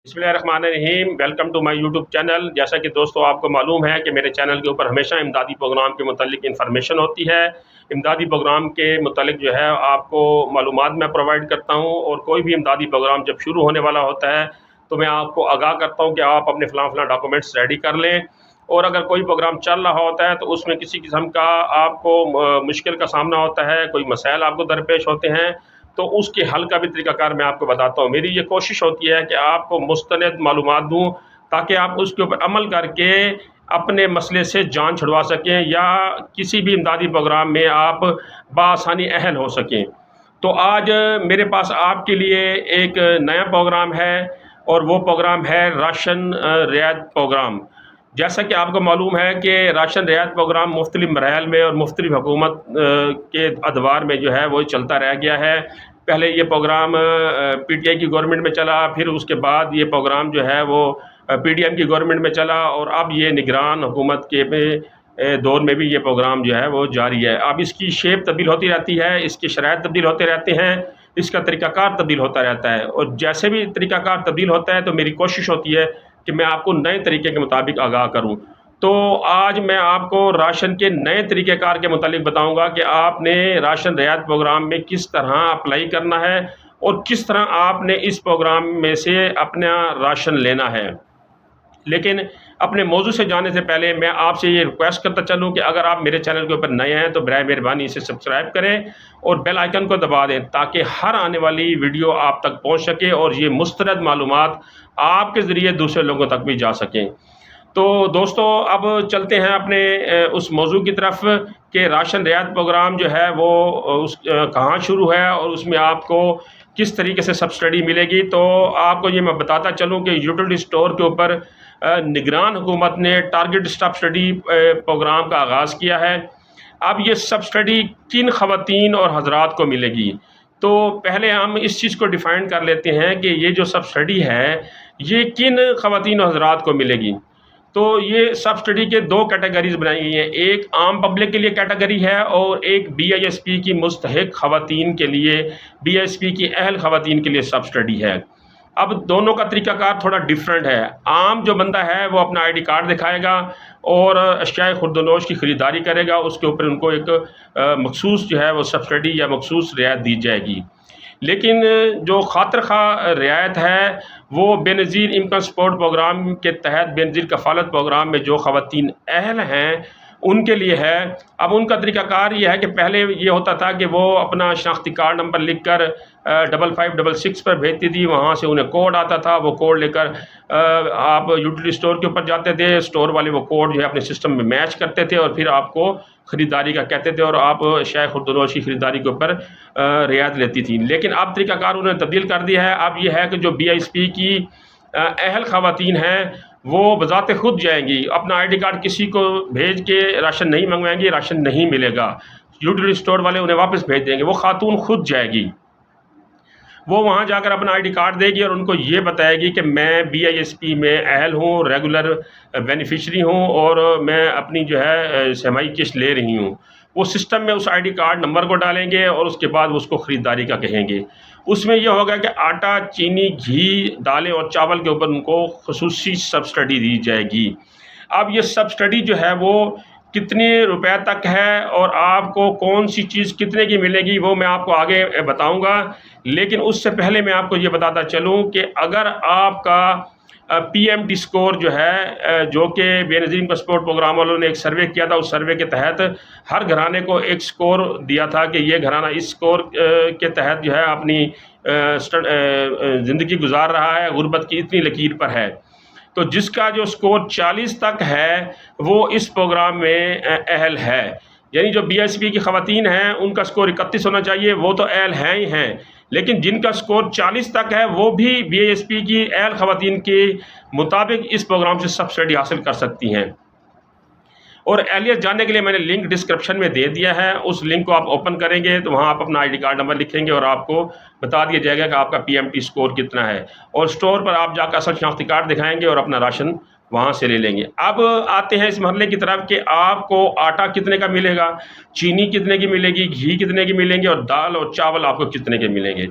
बिस्मिल्लाहिर्रहमानिर्रहीम। Welcome to my YouTube channel. जैसा कि दोस्तों आपको मालूम है कि मेरे चैनल के ऊपर हमेशा इमदादी प्रोग्राम के मुतालिक इन्फॉर्मेशन होती है। इमदादी प्रोग्राम के मुतालिक जो है आपको मालूमात मैं प्रोवाइड करता हूँ, और कोई भी इमदादी प्रोग्राम जब शुरू होने वाला होता है तो मैं आपको आगाह करता हूँ कि आप अपने फ़लाँ डॉक्यूमेंट्स रेडी कर लें। और अगर कोई प्रोग्राम चल रहा होता है तो उसमें किसी किस्म का आपको मुश्किल का सामना होता है, कोई मसाइल आपको दरपेश होते हैं, तो उसके हल का भी तरीक़ाकार मैं आपको बताता हूँ। मेरी ये कोशिश होती है कि आपको मुस्तनद मालूमात दूँ, ताकि आप उसके ऊपर अमल करके अपने मसले से जान छुड़वा सकें, या किसी भी इमदादी प्रोग्राम में आप बआसानी अहल हो सकें। तो आज मेरे पास आपके लिए एक नया प्रोग्राम है, और वो प्रोग्राम है राशन रियायत प्रोग्राम। जैसा कि आपको मालूम है कि राशन रियायत प्रोग्राम मुख्तलिफ मराहल में और मुख्तलिफ हुकूमत के अदवार में जो है वो चलता रह गया है। पहले ये प्रोग्राम पीटीआई की गवर्नमेंट में चला, फिर उसके बाद ये प्रोग्राम जो है वो पीडीएम की गवर्नमेंट में चला, और अब ये निगरान हुकूमत के दौर में भी ये प्रोग्राम जो है वो जारी है। अब इसकी शेप तब्दील होती रहती है, इसकी शराइत तब्दील होते रहते हैं, इसका तरीक़ाकार तब्दील होता रहता है, और जैसे भी तरीक़ाकार तब्दील होता है तो मेरी कोशिश होती है कि मैं आपको नए तरीके के मुताबिक आगाह करूँ। तो आज मैं आपको राशन के नए तरीक़ेकार के मुतालिक बताऊँगा कि आपने राशन रियायत प्रोग्राम में किस तरह अप्लाई करना है, और किस तरह आपने इस प्रोग्राम में से अपना राशन लेना है। लेकिन अपने मौजू से जाने से पहले मैं आपसे ये रिक्वेस्ट करता चलूँ कि अगर आप मेरे चैनल के ऊपर नए हैं तो बराए मेहरबानी इसे सब्सक्राइब करें और बेल आइकन को दबा दें, ताकि हर आने वाली वीडियो आप तक पहुंच सके और ये मुस्तनद मालूमात आपके ज़रिए दूसरे लोगों तक भी जा सकें। तो दोस्तों, अब चलते हैं अपने उस मौजू की तरफ कि राशन रियायत प्रोग्राम जो है वो कहाँ शुरू है और उसमें आपको किस तरीके से सब्सिडी मिलेगी। तो आपको ये मैं बताता चलूँ कि यूटिलिटी स्टोर के ऊपर निगरान हुकूमत ने टारगेट सब्सिडी प्रोग्राम का आगाज़ किया है। अब ये सब्सिडी किन ख़वातीन और हज़रात को मिलेगी, तो पहले हम इस चीज़ को डिफ़ाइन कर लेते हैं कि ये जो सब्सिडी है ये किन ख़वातीन और हज़रात को मिलेगी। तो ये सब्सिडी के दो कैटेगरीज़ बनाई गई हैं, एक आम पब्लिक के लिए कैटेगरी है और एक बीआईएसपी की मुस्तहिक ख़वातीन के लिए, बीआईएसपी की अहल ख़वातीन के लिए सब्सिडी है। अब दोनों का तरीक़ाकार थोड़ा डिफरेंट है। आम जो बंदा है वो अपना आईडी कार्ड दिखाएगा और अशियाए खुर्दनोश की ख़रीदारी करेगा, उसके ऊपर उनको एक मखसूस जो है वो सब्सिडी या मखसूस रियायत दी जाएगी। लेकिन जो खातिर खा रियायत है वो बेनज़ीर इनकम सपोर्ट प्रोग्राम के तहत बेनज़ीर कफ़ालत प्रोग्राम में जो ख़वातीन अहल हैं उनके लिए है। अब उनका तरीक़ाकार ये है कि पहले ये होता था कि वो अपना शनाख्ती कार्ड नंबर लिख कर 5566 पर भेजती थी, वहाँ से उन्हें कोड आता था, वो कोड लेकर आप यूटिलिटी स्टोर के ऊपर जाते थे, स्टोर वाले वो कोड जो है अपने सिस्टम में मैच करते थे और फिर आपको ख़रीदारी का कहते थे और आप शायद खुर्दनोश की ख़रीदारी के ऊपर रियायत लेती थी। लेकिन अब तरीक़ाकार उन्होंने तब्दील कर दिया है। अब यह है कि जो बीआईएसपी की अहल ख़वातीन हैं वो बज़ाते खुद जाएंगी, अपना आईडी कार्ड किसी को भेज के राशन नहीं मंगवाएंगी, राशन नहीं मिलेगा, यूटिलिटी स्टोर वाले उन्हें वापस भेज देंगे। वो खातून खुद जाएगी, वो वहाँ जाकर अपना आईडी कार्ड देगी और उनको ये बताएगी कि मैं बीआईएसपी में अहल हूँ, रेगुलर बेनिफिशरी हूँ और मैं अपनी जो है छमाही किस्त ले रही हूँ। वो सिस्टम में उस आईडी कार्ड नंबर को डालेंगे और उसके बाद उसको ख़रीदारी का कहेंगे। उसमें यह होगा कि आटा, चीनी, घी, दालें और चावल के ऊपर उनको ख़ुसूसी सब्सिडी दी जाएगी। अब ये सब्सिडी जो है वो कितने रुपए तक है और आपको कौन सी चीज़ कितने की मिलेगी वो मैं आपको आगे बताऊंगा। लेकिन उससे पहले मैं आपको ये बताता चलूँ कि अगर आपका पीएमटी स्कोर जो है, जो कि बेनज़ीर पासपोर्ट प्रोग्राम वालों ने एक सर्वे किया था, उस सर्वे के तहत हर घराने को एक स्कोर दिया था कि ये घराना इस स्कोर के तहत जो है अपनी ज़िंदगी गुजार रहा है, गुर्बत की इतनी लकीर पर है। तो जिसका जो स्कोर 40 तक है वो इस प्रोग्राम में अहल है। यानी जो बीएसपी की ख़वातीन हैं उनका स्कोर 31 होना चाहिए, वो तो अहल हैं ही हैं, लेकिन जिनका स्कोर 40 तक है वो भी बीएसपी की अहल ख़वातीन के मुताबिक इस प्रोग्राम से सब्सिडी हासिल कर सकती हैं। और एहलियत जानने के लिए मैंने लिंक डिस्क्रिप्शन में दे दिया है, उस लिंक को आप ओपन करेंगे तो वहाँ आप अपना आईडी कार्ड नंबर लिखेंगे और आपको बता दिया जाएगा कि आपका पीएमटी स्कोर कितना है, और स्टोर पर आप जाकर असल शनाख्ती कार्ड दिखाएंगे और अपना राशन वहाँ से ले लेंगे। अब आते हैं इस मरहले की तरफ कि आपको आटा कितने का मिलेगा, चीनी कितने की मिलेगी, घी कितने की मिलेंगे और दाल और चावल आपको कितने के मिलेंगे।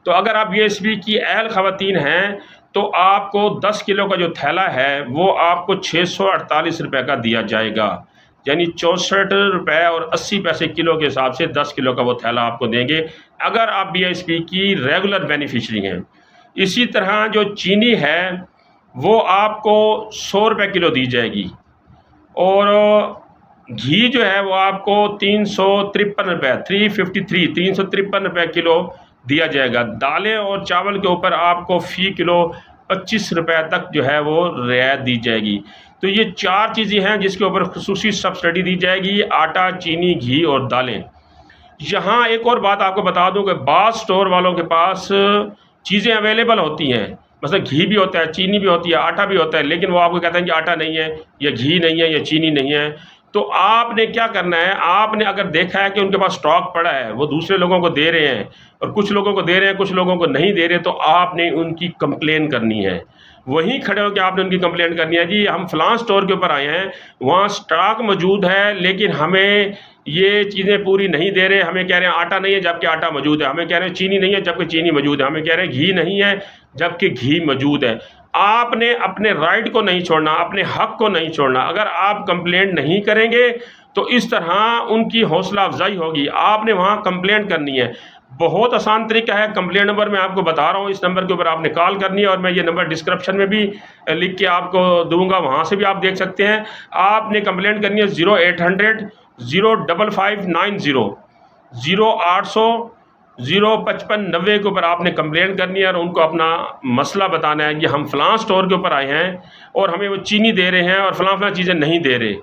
तो अगर आप बीएसपी की अहल ख़वातीन हैं तो आपको 10 किलो का जो थैला है वो आपको 648 रुपये का दिया जाएगा, यानी 64 रुपये और 80 पैसे किलो के हिसाब से 10 किलो का वो थैला आपको देंगे अगर आप BISP की रेगुलर बेनिफिशरी हैं। इसी तरह जो चीनी है वो आपको 100 रुपये किलो दी जाएगी, और घी जो है वो आपको 353 रुपये 353 रुपये किलो दिया जाएगा। दालें और चावल के ऊपर आपको फ़ी किलो 25 रुपये तक जो है वो रियायत दी जाएगी। तो ये 4 चीज़ें हैं जिसके ऊपर खुसूसी सब्सिडी दी जाएगी, आटा, चीनी, घी और दालें। यहाँ एक और बात आपको बता दूं कि बाज़ स्टोर वालों के पास चीज़ें अवेलेबल होती हैं, मतलब घी भी होता है, चीनी भी होती है, आटा भी होता है, लेकिन वो आपको कहते हैं कि आटा नहीं है या घी नहीं है या चीनी नहीं है। तो आपने क्या करना है, आपने अगर देखा है कि उनके पास स्टॉक पड़ा है, वो दूसरे लोगों को दे रहे हैं और कुछ लोगों को दे रहे हैं, कुछ लोगों को नहीं दे रहे, तो आपने उनकी कंप्लेन करनी है। वहीं खड़े होकर आपने उनकी कंप्लेंट करनी है, जी हम फ़लाँ स्टोर के ऊपर आए हैं, वहाँ स्टॉक मौजूद है लेकिन हमें ये चीज़ें पूरी नहीं दे रहे, हमें कह रहे हैं आटा नहीं है जबकि आटा मौजूद है, हमें कह रहे हैं चीनी नहीं है जबकि चीनी मौजूद है, हमें कह रहे हैं घी नहीं है जबकि घी मौजूद है। आपने अपने राइट को नहीं छोड़ना, अपने हक को नहीं छोड़ना। अगर आप कंप्लेंट नहीं करेंगे तो इस तरह उनकी हौसला अफजाई होगी। आपने वहाँ कंप्लेंट करनी है। बहुत आसान तरीका है, कंप्लेंट नंबर मैं आपको बता रहा हूँ, इस नंबर के ऊपर आपने कॉल करनी है और मैं ये नंबर डिस्क्रिप्शन में भी लिख के आपको दूंगा, वहाँ से भी आप देख सकते हैं। आपने कंप्लेंट करनी है 0800 05590 0800 05590 के ऊपर आपने कंप्लेंट करनी है और उनको अपना मसला बताना है कि हम फ़लाँ स्टोर के ऊपर आए हैं और हमें वो चीनी दे रहे हैं और फ़लाँ चीज़ें नहीं दे रहे।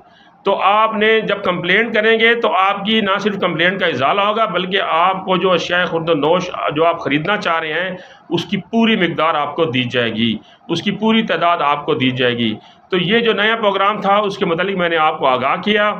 तो आपने जब कंप्लेंट करेंगे तो आपकी ना सिर्फ कंप्लेंट का इजाला होगा बल्कि आपको जो अशिया खुर्द-ओ-नोश जो आप ख़रीदना चाह रहे हैं उसकी पूरी मिकदार आपको दी जाएगी, उसकी पूरी तादाद आपको दी जाएगी। तो ये जो नया प्रोग्राम था उसके मतलब मैंने आपको आगाह किया।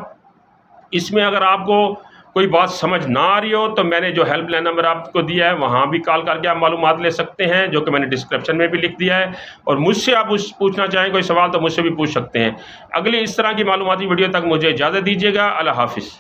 इसमें अगर आपको कोई बात समझ ना आ रही हो तो मैंने जो हेल्पलाइन नंबर आपको दिया है वहाँ भी कॉल करके आप मालूमात ले सकते हैं, जो कि मैंने डिस्क्रिप्शन में भी लिख दिया है। और मुझसे आप पूछना चाहें कोई सवाल तो मुझसे भी पूछ सकते हैं। अगली इस तरह की मालूमाती वीडियो तक मुझे इजाज़त दीजिएगा। अल्लाह हाफ़िज़।